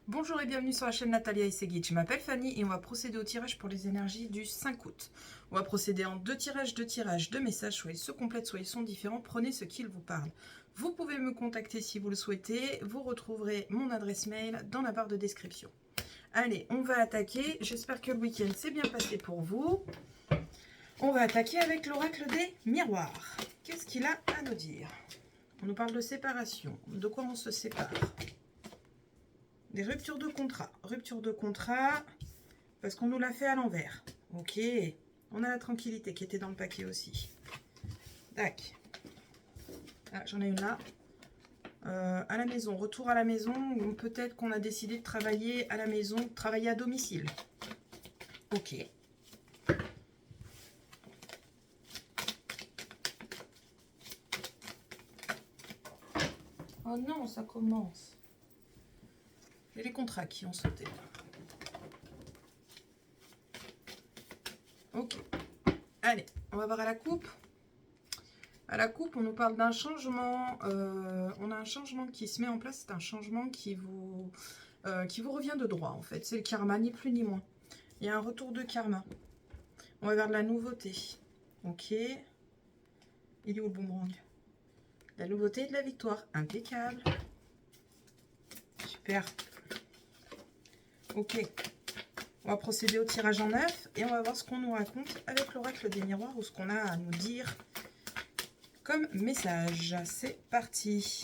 Bonjour et bienvenue sur la chaîne Natalia Essegui. Je m'appelle Fanny et on va procéder au tirage pour les énergies du 5 août. On va procéder en deux tirages, deux messages, soit ils se complètent, soit ils sont différents. Prenez ce qu'il vous parle. Vous pouvez me contacter si vous le souhaitez. Vous retrouverez mon adresse mail dans la barre de description. Allez, on va attaquer. J'espère que le week-end s'est bien passé pour vous. On va attaquer avec l'oracle des miroirs. Qu'est-ce qu'il a à nous dire? On nous parle de séparation. De quoi on se sépare? Des ruptures de contrat. Rupture de contrat, parce qu'on nous l'a fait à l'envers. Ok. On a la tranquillité qui était dans le paquet aussi. Tac. Ah, j'en ai une là. À la maison. Retour à la maison. Ou peut-être qu'on a décidé de travailler à la maison, travailler à domicile. Ok. Oh non, ça commence. Et les contrats qui ont sauté. Ok. Allez, on va voir à la coupe. À la coupe, on nous parle d'un changement. On a un changement qui se met en place. C'est un changement qui vous revient de droit, en fait. C'est le karma, ni plus ni moins. Il y a un retour de karma. On va vers de la nouveauté. Ok. Il est où le boomerang? La nouveauté et de la victoire. Impeccable. Super. Ok. On va procéder au tirage en neuf et on va voir ce qu'on nous raconte avec l'oracle des miroirs ou ce qu'on a à nous dire comme message. C'est parti.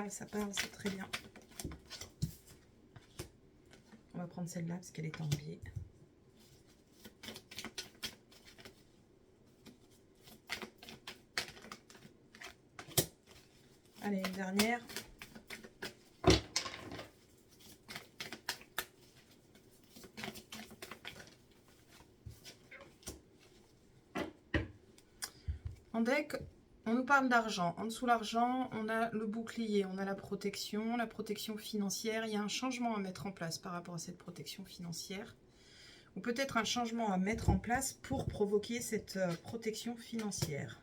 Ça parle, c'est très bien. On va prendre celle-là parce qu'elle est en biais. Allez, une dernière. En deck, on nous parle d'argent. En dessous l'argent, on a le bouclier, on a la protection financière. Il y a un changement à mettre en place par rapport à cette protection financière. Ou peut-être un changement à mettre en place pour provoquer cette protection financière.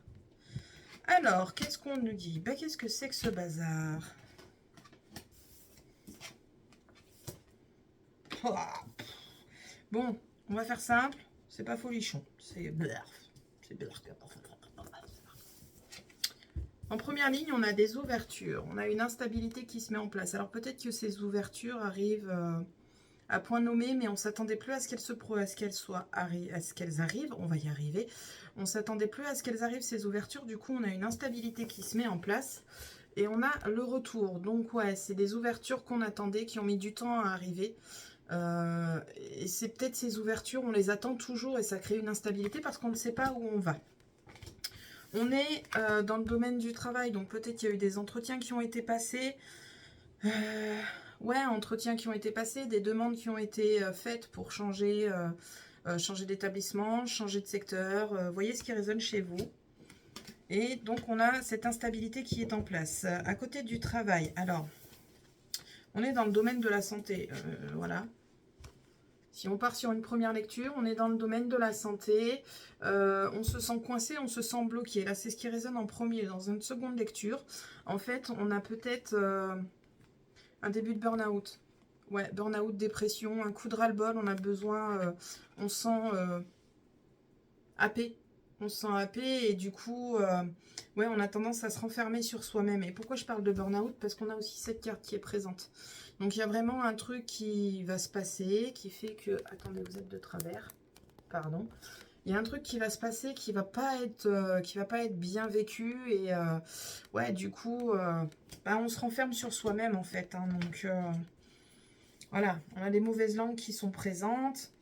Alors, qu'est-ce qu'on nous dit? Ben, qu'est-ce que c'est que ce bazar? Bon, on va faire simple. C'est pas folichon. C'est en première ligne, on a des ouvertures. On a une instabilité qui se met en place. Alors peut-être que ces ouvertures arrivent à point nommé, mais on s'attendait plus à ce qu'elles arrivent. On va y arriver. On s'attendait plus à ce qu'elles arrivent, ces ouvertures. Du coup, on a une instabilité qui se met en place. Et on a le retour. Donc ouais, c'est des ouvertures qu'on attendait, qui ont mis du temps à arriver. Et c'est peut-être ces ouvertures, on les attend toujours et ça crée une instabilité parce qu'on ne sait pas où on va. On est dans le domaine du travail, donc peut-être qu'il y a eu des entretiens qui ont été passés. Ouais, entretiens qui ont été passés, des demandes qui ont été faites pour changer d'établissement, changer de secteur. Voyez ce qui résonne chez vous. Et donc on a cette instabilité qui est en place. À côté du travail, alors, on est dans le domaine de la santé. Voilà. Si on part sur une première lecture, on est dans le domaine de la santé, on se sent coincé, on se sent bloqué. Là, c'est ce qui résonne en premier. Dans une seconde lecture, en fait, on a peut-être un début de burn-out. Ouais, burn-out, dépression, un coup de ras-le-bol, on a besoin, on se sent happé. On se sent happé et du coup, ouais, on a tendance à se renfermer sur soi-même. Et pourquoi je parle de burn-out? Parce qu'on a aussi cette carte qui est présente. Donc il y a vraiment un truc qui va se passer, qui fait que... Attendez, vous êtes de travers. Pardon. Il y a un truc qui va se passer qui va pas être bien vécu. Et ouais, du coup, bah, on se renferme sur soi-même en fait. Hein, donc voilà, on a des mauvaises langues qui sont présentes.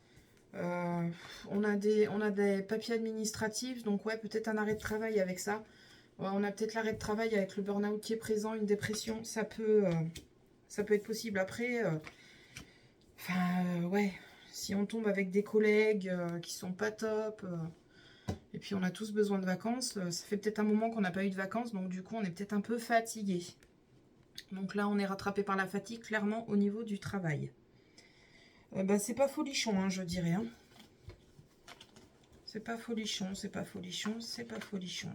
On a des papiers administratifs, donc ouais, peut-être un arrêt de travail avec ça. Ouais, on a peut-être l'arrêt de travail avec le burn-out qui est présent, une dépression, ça peut être possible. Après, ouais, si on tombe avec des collègues qui sont pas top, et puis on a tous besoin de vacances. Ça fait peut-être un moment qu'on n'a pas eu de vacances, donc du coup on est peut-être un peu fatigué. Donc là on est rattrapé par la fatigue clairement au niveau du travail. Bah, c'est pas folichon, hein, je dirais. Hein. C'est pas folichon, c'est pas folichon, c'est pas folichon.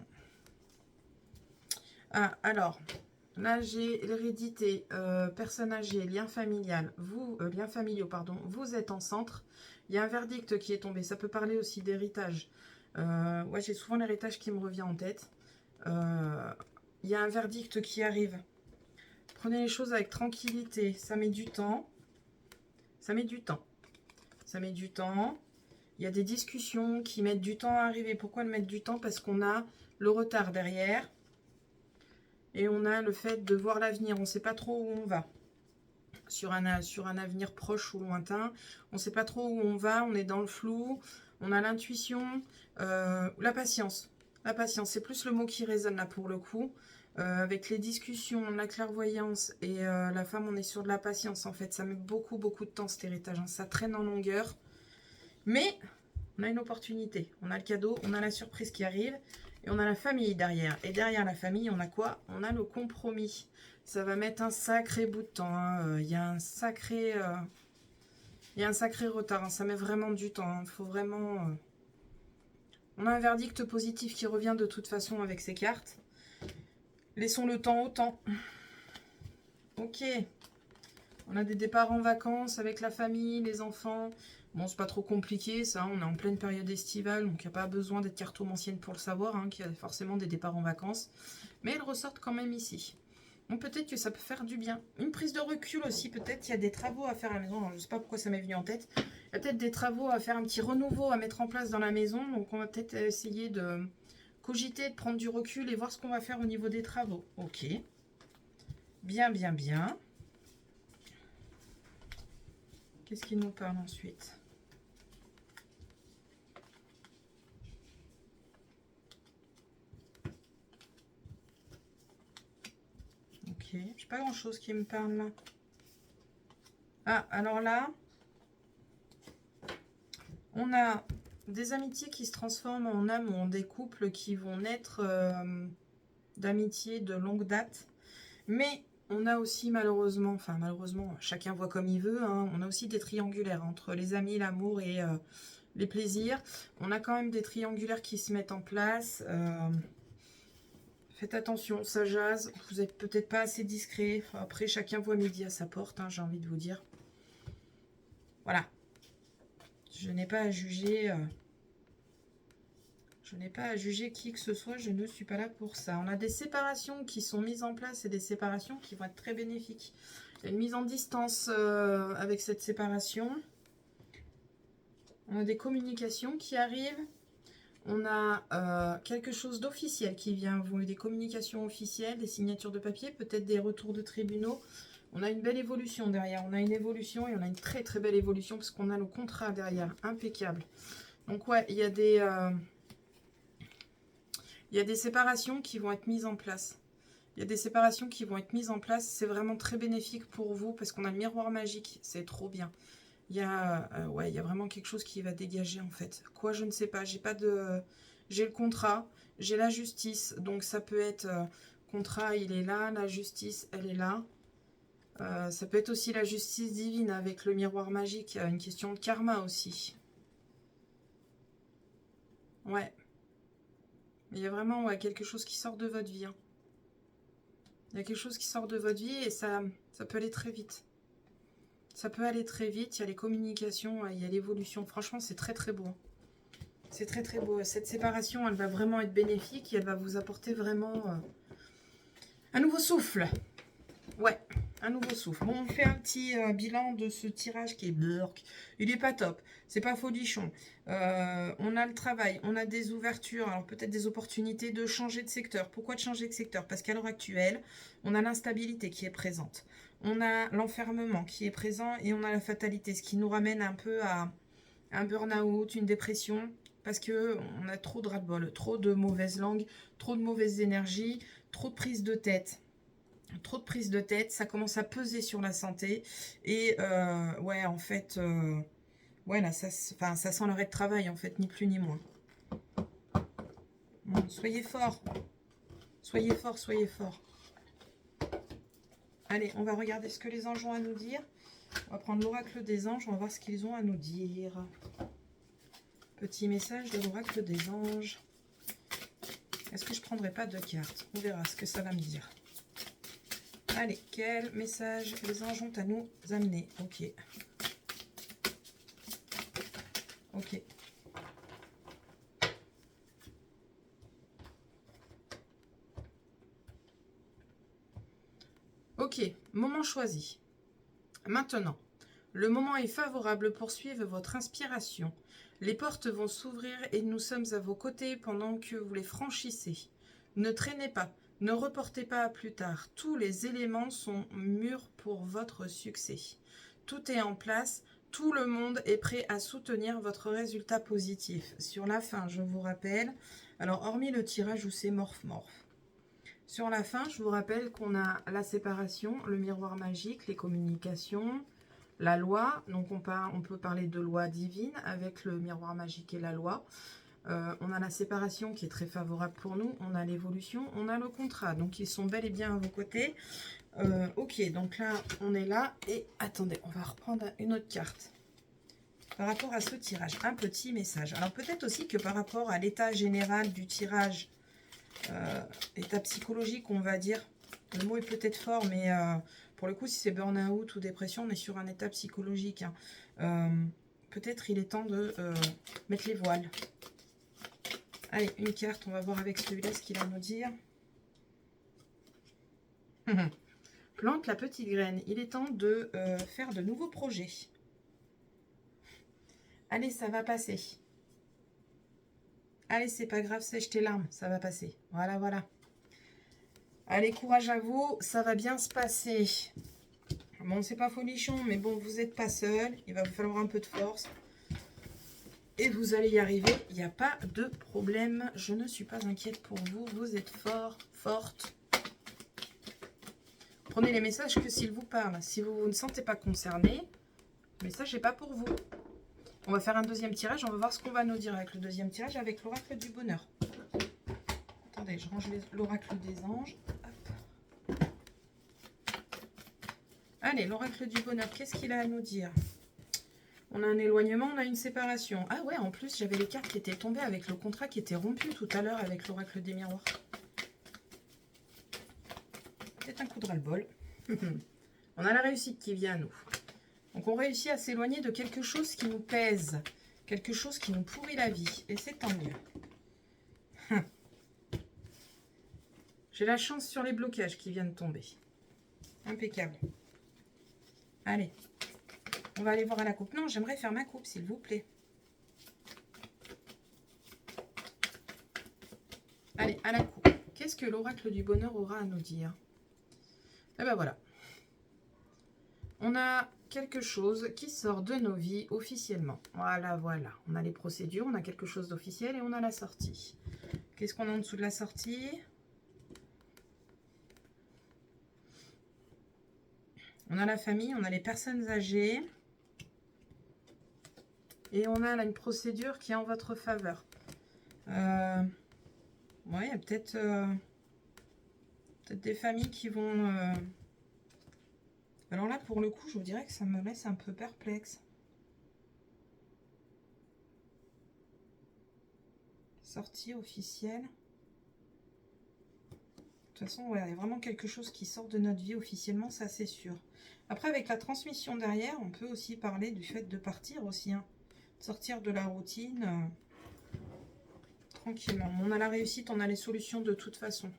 Ah, alors, là j'ai l'hérédité, personne âgée, lien familial, liens familiaux, pardon, vous êtes en centre. Il y a un verdict qui est tombé, ça peut parler aussi d'héritage. Ouais, j'ai souvent l'héritage qui me revient en tête. Il y a un verdict qui arrive. Prenez les choses avec tranquillité, ça met du temps. Ça met du temps. Ça met du temps. Il y a des discussions qui mettent du temps à arriver. Pourquoi mettre du temps? Parce qu'on a le retard derrière. Et on a le fait de voir l'avenir. On ne sait pas trop où on va. Sur un avenir proche ou lointain. On ne sait pas trop où on va. On est dans le flou. On a l'intuition. La patience. La patience, c'est plus le mot qui résonne là pour le coup. Avec les discussions, la clairvoyance et la femme, on est sur de la patience en fait. Ça met beaucoup, beaucoup de temps cet héritage. Hein. Ça traîne en longueur. Mais on a une opportunité. On a le cadeau, on a la surprise qui arrive. Et on a la famille derrière. Et derrière la famille, on a quoi? On a le compromis. Ça va mettre un sacré bout de temps. Hein. Il y a un sacré retard. Hein. Ça met vraiment du temps. Il faut vraiment... On a un verdict positif qui revient de toute façon avec ces cartes. Laissons le temps au temps. Ok. On a des départs en vacances avec la famille, les enfants. Bon, c'est pas trop compliqué, ça. On est en pleine période estivale, donc il n'y a pas besoin d'être cartomancienne pour le savoir, hein, qu'il y a forcément des départs en vacances. Mais elles ressortent quand même ici. Donc peut-être que ça peut faire du bien. Une prise de recul aussi, peut-être. Il y a des travaux à faire à la maison. Alors, je ne sais pas pourquoi ça m'est venu en tête. Il y a peut-être des travaux à faire, un petit renouveau à mettre en place dans la maison. Donc on va peut-être essayer de cogiter, de prendre du recul et voir ce qu'on va faire au niveau des travaux. Ok. Bien, bien, bien. Qu'est-ce qu'il nous parle ensuite? Ok, j'ai pas grand chose qui me parle là. Ah, alors là, on a des amitiés qui se transforment en amour, des couples qui vont naître d'amitié de longue date. Mais on a aussi malheureusement, enfin malheureusement, chacun voit comme il veut, hein, on a aussi des triangulaires entre les amis, l'amour et les plaisirs. On a quand même des triangulaires qui se mettent en place. Faites attention, ça jase, vous n'êtes peut-être pas assez discret. Après, chacun voit midi à sa porte, hein, j'ai envie de vous dire. Voilà. Je n'ai pas à juger... Je n'ai pas à juger qui que ce soit, je ne suis pas là pour ça. On a des séparations qui sont mises en place et des séparations qui vont être très bénéfiques. Il y a une mise en distance avec cette séparation. On a des communications qui arrivent. On a quelque chose d'officiel qui vient, des communications officielles, des signatures de papier, peut-être des retours de tribunaux. On a une belle évolution derrière. On a une évolution et on a une très très belle évolution parce qu'on a le contrat derrière. Impeccable. Donc ouais, il y a des... Il y a des séparations qui vont être mises en place. Il y a des séparations qui vont être mises en place. C'est vraiment très bénéfique pour vous parce qu'on a le miroir magique. C'est trop bien. Il y a vraiment quelque chose qui va dégager en fait. Quoi, je ne sais pas. J'ai pas de... J'ai le contrat. J'ai la justice. Donc ça peut être... contrat, il est là. La justice, elle est là. Ça peut être aussi la justice divine avec le miroir magique. Une question de karma aussi. Ouais. Il y a vraiment quelque chose qui sort de votre vie. Hein. Il y a quelque chose qui sort de votre vie et ça peut aller très vite. Ça peut aller très vite. Il y a les communications, il y a l'évolution. Franchement, c'est très très beau. C'est très très beau. Cette séparation, elle va vraiment être bénéfique et elle va vous apporter vraiment un nouveau souffle. Ouais, un nouveau souffle. Bon, on fait un petit bilan de ce tirage qui est burk. Il est pas top. C'est pas folichon. On a le travail, on a des ouvertures, alors peut-être des opportunités de changer de secteur. Pourquoi de changer de secteur? Parce qu'à l'heure actuelle, on a l'instabilité qui est présente. On a l'enfermement qui est présent et on a la fatalité, ce qui nous ramène un peu à un burn-out, une dépression, parce qu'on a trop de ras-le-bol, trop de mauvaises langues, trop de mauvaises énergies, trop de prise de tête. Trop de prise de tête, ça commence à peser sur la santé. Et ouais, en fait, ouais, là, ça sent l'arrêt de travail, en fait, ni plus ni moins. Soyez forts. Soyez forts, soyez forts. Allez, on va regarder ce que les anges ont à nous dire. On va prendre l'oracle des anges, on va voir ce qu'ils ont à nous dire. Petit message de l'oracle des anges. Est-ce que je ne prendrai pas de cartes? On verra ce que ça va me dire. Allez, quel message les anges ont à nous amener? Ok. Ok. Ok, moment choisi. Maintenant, le moment est favorable pour suivre votre inspiration. Les portes vont s'ouvrir et nous sommes à vos côtés pendant que vous les franchissez. Ne traînez pas, ne reportez pas à plus tard. Tous les éléments sont mûrs pour votre succès. Tout est en place, tout le monde est prêt à soutenir votre résultat positif. Sur la fin, je vous rappelle, alors hormis le tirage où c'est morph-morph, sur la fin, je vous rappelle qu'on a la séparation, le miroir magique, les communications, la loi. Donc on peut parler de loi divine avec le miroir magique et la loi. On a la séparation qui est très favorable pour nous. On a l'évolution, on a le contrat. Donc ils sont bel et bien à vos côtés. Ok, donc là, on est là. Et attendez, on va reprendre une autre carte. Par rapport à ce tirage, un petit message. Alors peut-être aussi que par rapport à l'état général du tirage, état psychologique, on va dire, le mot est peut-être fort, mais pour le coup, si c'est burn-out ou dépression, on est sur un état psychologique. Hein. Peut-être il est temps de mettre les voiles. Allez, une carte, on va voir avec celui-là ce qu'il a à nous dire. Plante la petite graine. Il est temps de faire de nouveaux projets. Allez, ça va passer. Allez, c'est pas grave, sèche tes larmes, ça va passer. Voilà, voilà. Allez, courage à vous, ça va bien se passer. Bon, c'est pas folichon, mais bon, vous n'êtes pas seul. Il va vous falloir un peu de force. Et vous allez y arriver, il n'y a pas de problème. Je ne suis pas inquiète pour vous, vous êtes fort, forte. Prenez les messages que s'ils vous parlent. Si vous ne sentez pas concerné, le message n'est pas pour vous. On va faire un deuxième tirage, on va voir ce qu'on va nous dire avec le deuxième tirage, avec l'oracle du bonheur. Attendez, je range l'oracle des anges. Hop. Allez, l'oracle du bonheur, qu'est-ce qu'il a à nous dire? On a un éloignement, on a une séparation. Ah ouais, en plus, j'avais les cartes qui étaient tombées avec le contrat qui était rompu tout à l'heure avec l'oracle des miroirs. C'est un coup de ras-le-bol. On a la réussite qui vient à nous. Donc on réussit à s'éloigner de quelque chose qui nous pèse, quelque chose qui nous pourrit la vie. Et c'est tant mieux. J'ai la chance sur les blocages qui viennent tomber. Impeccable. Allez. On va aller voir à la coupe. Non, j'aimerais faire ma coupe, s'il vous plaît. Allez, à la coupe. Qu'est-ce que l'oracle du bonheur aura à nous dire? Eh ben voilà. On a quelque chose qui sort de nos vies officiellement. Voilà, voilà. On a les procédures, on a quelque chose d'officiel et on a la sortie. Qu'est-ce qu'on a en dessous de la sortie? On a la famille, on a les personnes âgées. Et on a là une procédure qui est en votre faveur. Ouais, il y a peut-être des familles qui vont... Alors là, pour le coup, je vous dirais que ça me laisse un peu perplexe. Sortie officielle. De toute façon, ouais, il y a vraiment quelque chose qui sort de notre vie officiellement, ça c'est sûr. Après, avec la transmission derrière, on peut aussi parler du fait de partir aussi. Hein. Sortir de la routine tranquillement. On a la réussite, on a les solutions de toute façon.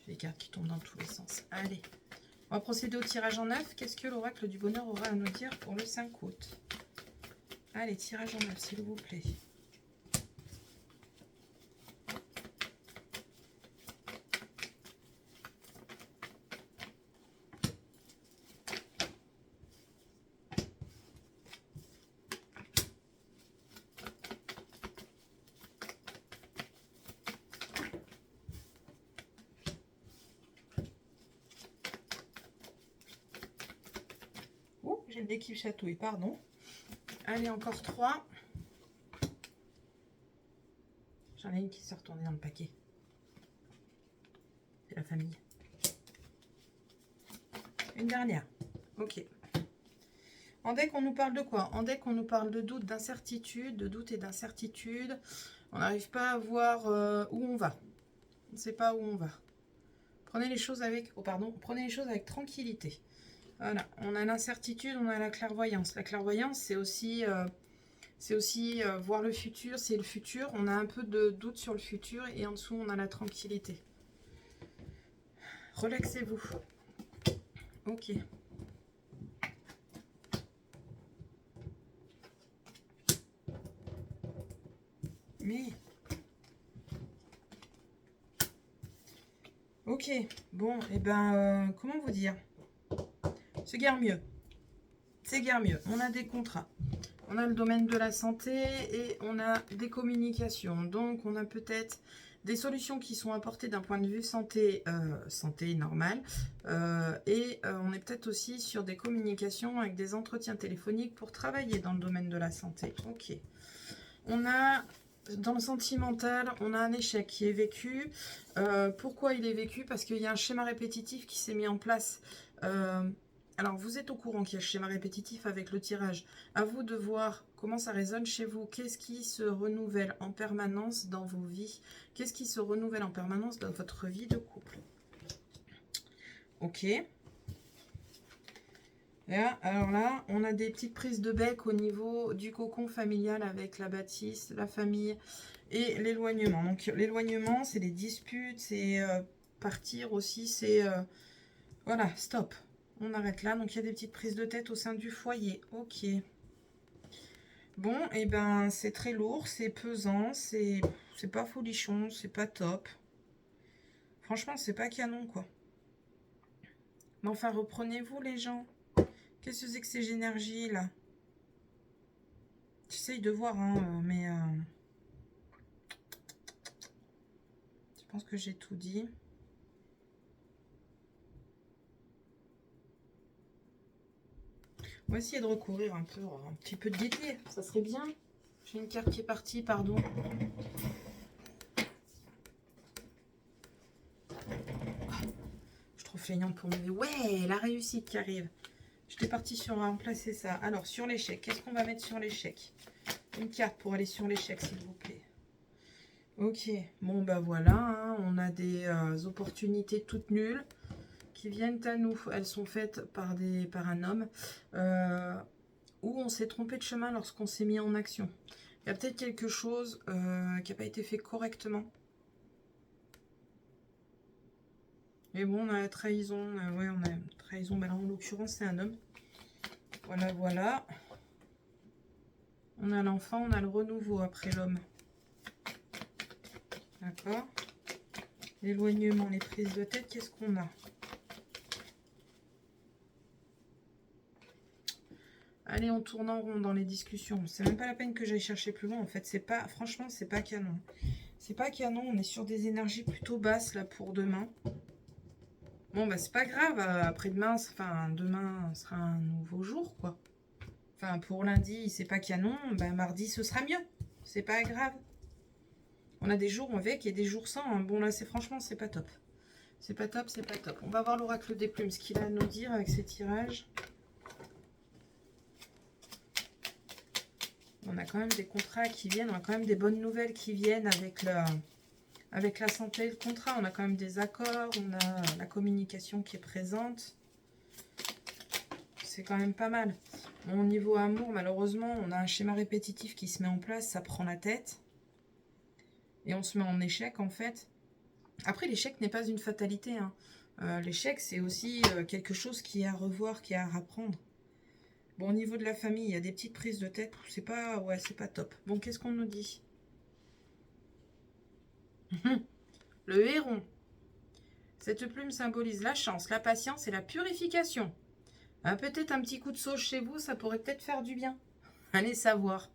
J'ai les cartes qui tombent dans tous les sens. Allez, on va procéder au tirage en 9. Qu'est-ce que l'oracle du bonheur aura à nous dire pour le 5 août? Allez, tirage en 9, s'il vous plaît. J'ai le nez qui chatouille, pardon. Allez, encore 3. J'en ai une qui s'est retournée dans le paquet. C'est la famille. Une dernière. Ok. En deck, on nous parle de quoi? En deck, on nous parle de doute, d'incertitude, de doute et d'incertitude. On n'arrive pas à voir où on va. On ne sait pas où on va. Prenez les choses avec... Oh, pardon. Prenez les choses avec tranquillité. Voilà. On a l'incertitude, on a la clairvoyance. La clairvoyance, c'est aussi voir le futur. C'est le futur. On a un peu de doute sur le futur. Et en dessous, on a la tranquillité. Relaxez-vous. Ok. Mais... Ok, bon, et ben, comment vous dire? C'est guère mieux. C'est guère mieux. On a des contrats. On a le domaine de la santé et on a des communications. Donc, on a peut-être des solutions qui sont apportées d'un point de vue santé, santé normale. On est peut-être aussi sur des communications avec des entretiens téléphoniques pour travailler dans le domaine de la santé. Ok. On a... Dans le sentimental, on a un échec qui est vécu. Pourquoi il est vécu? Parce qu'il y a un schéma répétitif qui s'est mis en place. Alors, vous êtes au courant qu'il y a un schéma répétitif avec le tirage. À vous de voir comment ça résonne chez vous. Qu'est-ce qui se renouvelle en permanence dans vos vies? Qu'est-ce qui se renouvelle en permanence dans votre vie de couple? Ok. Là, alors là, on a des petites prises de bec au niveau du cocon familial avec la bâtisse, la famille et l'éloignement. Donc l'éloignement, c'est les disputes, c'est partir aussi, c'est... voilà, stop. On arrête là. Donc il y a des petites prises de tête au sein du foyer. Ok. Bon, et ben c'est très lourd, c'est pesant, c'est pas folichon, c'est pas top. Franchement, c'est pas canon, quoi. Mais enfin, reprenez-vous, les gens. Qu'est-ce que c'est que ces énergies-là? J'essaye de voir, hein, mais... je pense que j'ai tout dit. On va essayer de recouvrir un petit peu de gaieté. Ça serait bien. J'ai une carte qui est partie, pardon. Je suis trop feignante pour me dire. Ouais, la réussite qui arrive. J'étais partie sur remplacer ça. Alors, sur l'échec, qu'est-ce qu'on va mettre sur l'échec? Une carte pour aller sur l'échec, s'il vous plaît. Ok, bon bah voilà, hein, on a des opportunités toutes nulles qui viennent à nous. Elles sont faites par un homme où on s'est trompé de chemin lorsqu'on s'est mis en action. Il y a peut-être quelque chose qui n'a pas été fait correctement. Mais bon, on a la trahison. Ouais, on a une trahison. Mais là, en l'occurrence, c'est un homme. Voilà, voilà. On a l'enfant, on a le renouveau après l'homme. D'accord. L'éloignement, les prises de tête, qu'est-ce qu'on a? Allez, on tourne en rond dans les discussions. C'est même pas la peine que j'aille chercher plus loin. En fait, c'est pas, franchement, c'est pas canon. C'est pas canon. On est sur des énergies plutôt basses là pour demain. Bon, bah, c'est pas grave. Après-demain, enfin, demain sera un nouveau jour, quoi. Enfin, pour lundi, c'est pas canon. Bah, mardi, ce sera mieux. C'est pas grave. On a des jours avec et des jours sans. Hein. Bon, là, franchement, c'est pas top. C'est pas top, c'est pas top. On va voir l'oracle des plumes, ce qu'il a à nous dire avec ses tirages. On a quand même des contrats qui viennent, on a quand même des bonnes nouvelles qui viennent avec la santé et le contrat. On a quand même des accords, on a la communication qui est présente. C'est quand même pas mal. Bon, au niveau amour, malheureusement, on a un schéma répétitif qui se met en place, ça prend la tête. Et on se met en échec, en fait. Après, l'échec n'est pas une fatalité. Hein. L'échec, c'est aussi quelque chose qui est à revoir, qui est à apprendre. Bon, au niveau de la famille, il y a des petites prises de tête. C'est pas, ouais, c'est pas top. Bon, qu'est-ce qu'on nous dit? Le héron. Cette plume symbolise la chance, la patience et la purification. Peut-être un petit coup de sauge chez vous, ça pourrait peut-être faire du bien. Allez savoir.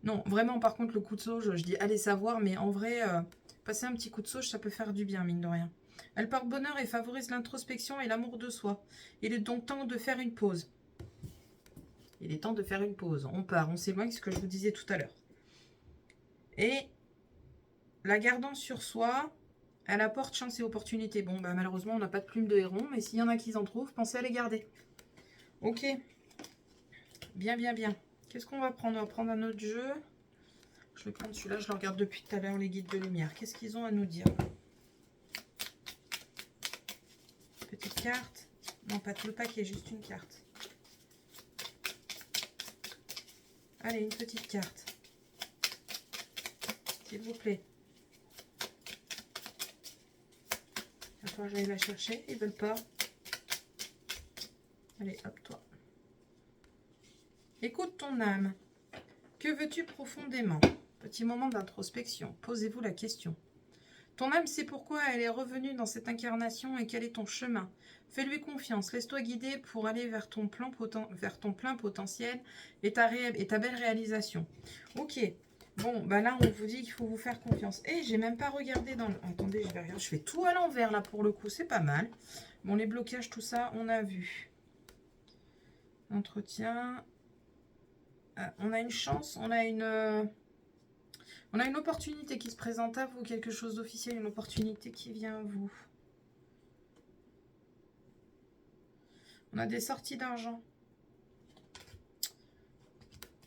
Non, vraiment, par contre, le coup de sauge, je dis allez savoir, mais en vrai, passer un petit coup de sauge, ça peut faire du bien, mine de rien. Elle porte bonheur et favorise l'introspection et l'amour de soi. Il est donc temps de faire une pause. Il est temps de faire une pause. On part, on s'éloigne, ce que je vous disais tout à l'heure. Et la gardant sur soi, elle apporte chance et opportunité. Bon, bah, malheureusement, on n'a pas de plume de héron, mais s'il y en a qui en trouvent, pensez à les garder. Ok. Bien, bien, bien. Qu'est-ce qu'on va prendre? On va prendre un autre jeu. Je vais prendre celui-là, je le regarde depuis tout à l'heure, les guides de lumière. Qu'est-ce qu'ils ont à nous dire? Petite carte. Non, pas tout le paquet, juste une carte. Allez, une petite carte. S'il vous plaît. Il va falloir que j'aille la chercher. Ils veulent pas. Allez, hop, toi. Écoute ton âme. Que veux-tu profondément? Petit moment d'introspection. Posez-vous la question. Ton âme sait pourquoi elle est revenue dans cette incarnation et quel est ton chemin. Fais-lui confiance. Laisse-toi guider pour aller vers ton plein potentiel et ta belle réalisation. Ok. Bon, bah là, on vous dit qu'il faut vous faire confiance. Et j'ai même pas regardé dans le... Attendez, je vais regarder. Je fais tout à l'envers, là, pour le coup. C'est pas mal. Bon, les blocages, tout ça, on a vu. Entretien. On a une chance. On a une opportunité qui se présente à vous. Quelque chose d'officiel. Une opportunité qui vient à vous. On a des sorties d'argent.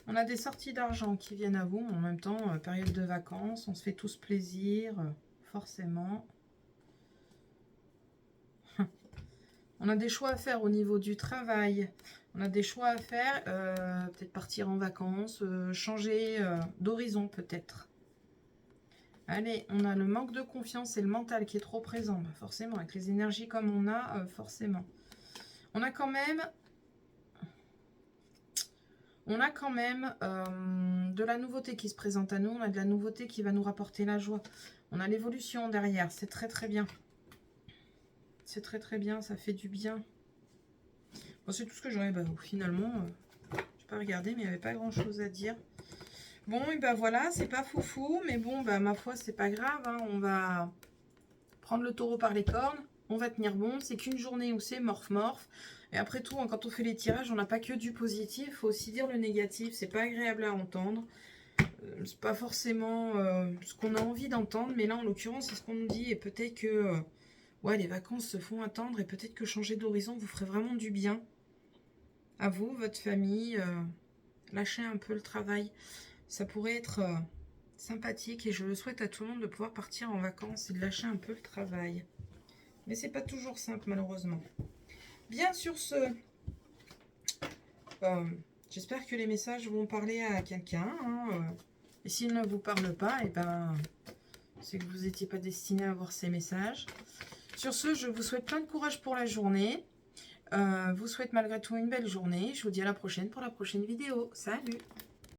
On a des sorties d'argent qui viennent à vous, mais en même temps, période de vacances, on se fait tous plaisir, forcément. On a des choix à faire au niveau du travail. On a des choix à faire, peut-être partir en vacances, changer d'horizon peut-être. Allez, on a le manque de confiance et le mental qui est trop présent, bah forcément, avec les énergies comme on a, forcément. On a quand même de la nouveauté qui se présente à nous. On a de la nouveauté qui va nous rapporter la joie. On a l'évolution derrière. C'est très très bien. C'est très très bien. Ça fait du bien. Bon, c'est tout ce que j'aurais. Bah, finalement, je n'ai pas regardé, mais il n'y avait pas grand chose à dire. Bon, et ben voilà. C'est pas foufou. Mais bon, bah, ma foi, c'est pas grave. Hein. On va prendre le taureau par les cornes. On va tenir bon. C'est qu'une journée où c'est morph-morph. Et après tout, quand on fait les tirages, on n'a pas que du positif. Il faut aussi dire le négatif. C'est pas agréable à entendre. C'est pas forcément ce qu'on a envie d'entendre. Mais là, en l'occurrence, c'est ce qu'on nous dit. Et peut-être que ouais, les vacances se font attendre. Et peut-être que changer d'horizon vous ferait vraiment du bien. À vous, votre famille. Lâchez un peu le travail. Ça pourrait être sympathique. Et je le souhaite à tout le monde de pouvoir partir en vacances et de lâcher un peu le travail. Mais c'est pas toujours simple, malheureusement. Bien, sur ce, j'espère que les messages vont parler à quelqu'un. Hein, et s'ils ne vous parlent pas, et ben, c'est que vous n'étiez pas destiné à avoir ces messages. Sur ce, je vous souhaite plein de courage pour la journée. Vous souhaite malgré tout une belle journée. Je vous dis à la prochaine pour la prochaine vidéo. Salut!